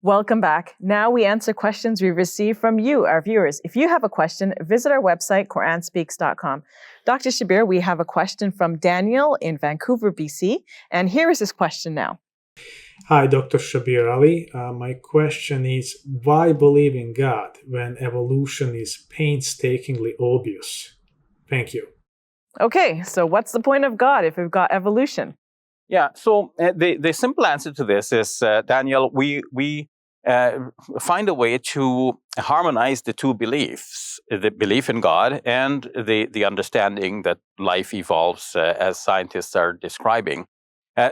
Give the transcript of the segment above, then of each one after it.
Welcome back. Now we answer questions we receive from you, our viewers. If you have a question, visit our website, QuranSpeaks.com. Dr. Shabir, we have a question from Daniel in Vancouver, BC. And here is his question now. Hi, Dr. Shabir Ally. My question is, why believe in God when evolution is painstakingly obvious? Thank you. Okay, so what's the point of God if we've got evolution? Yeah, so the simple answer to this is, Daniel, we find a way to harmonize the two beliefs, the belief in God and the understanding that life evolves as scientists are describing.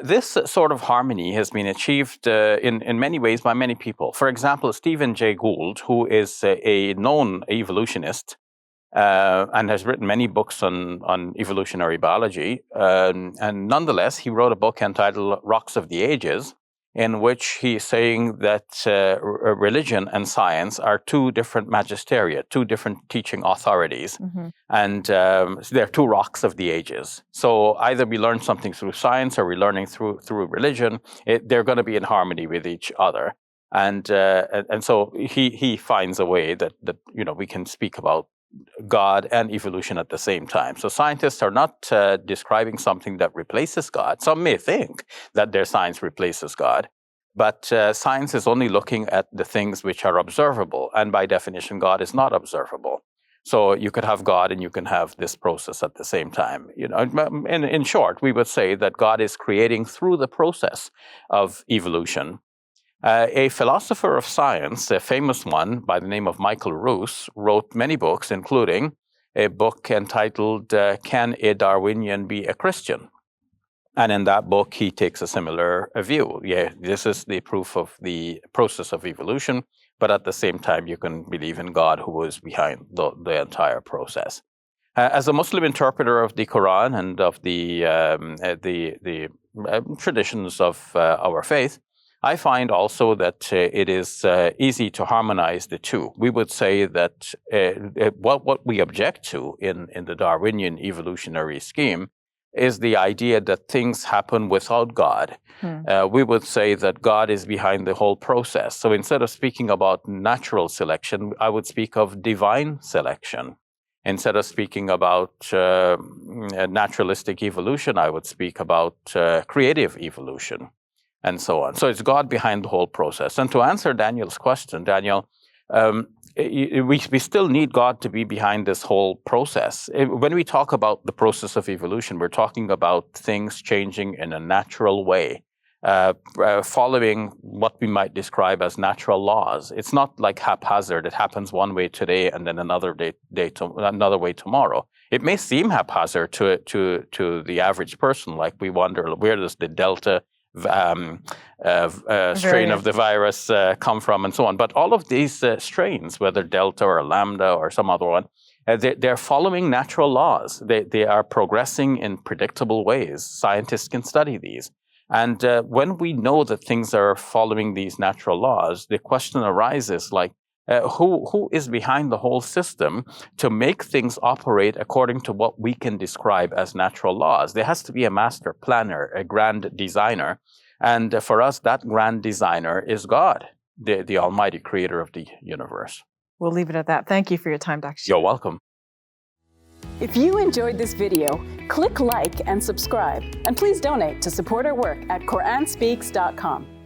This sort of harmony has been achieved in many ways by many people. For example, Stephen Jay Gould, who is a known evolutionist, and has written many books on evolutionary biology. And nonetheless, he wrote a book entitled Rocks of the Ages, in which he's saying that religion and science are two different magisteria, two different teaching authorities. Mm-hmm. And they're two rocks of the ages. So either we learn something through science or we're learning through religion. They're going to be in harmony with each other. And so he finds a way that we can speak about God and evolution at the same time. So scientists are not describing something that replaces God. Some may think that their science replaces God, but science is only looking at the things which are observable, and by definition, God is not observable. So you could have God and you can have this process at the same time. In short, we would say that God is creating through the process of evolution. A philosopher of science, a famous one by the name of Michael Ruse, wrote many books, including a book entitled Can a Darwinian Be a Christian? And in that book, he takes a similar view. Yeah, this is the proof of the process of evolution, but at the same time, you can believe in God who is behind the entire process. As a Muslim interpreter of the Quran and of the traditions of our faith, I find also that it is easy to harmonize the two. We would say that what we object to in the Darwinian evolutionary scheme is the idea that things happen without God. We would say that God is behind the whole process. So instead of speaking about natural selection, I would speak of divine selection. Instead of speaking about naturalistic evolution, I would speak about creative evolution. And so on. So it's God behind the whole process. And to answer Daniel's question, Daniel, we still need God to be behind this whole process. When we talk about the process of evolution, we're talking about things changing in a natural way, following what we might describe as natural laws. It's not like haphazard. It happens one way today and then another way tomorrow. It may seem haphazard to the average person, like we wonder, where does the Delta strain of the virus come from, and so on. But all of these strains, whether Delta or Lambda or some other one, they're following natural laws. They are progressing in predictable ways. Scientists can study these. And when we know that things are following these natural laws, the question arises like, who is behind the whole system to make things operate according to what we can describe as natural laws? There has to be a master planner, a grand designer. And for us, that grand designer is God, the almighty creator of the universe. We'll leave it at that. Thank you for your time, Dr. Shabir. You're welcome. If you enjoyed this video, click like and subscribe. And please donate to support our work at QuranSpeaks.com.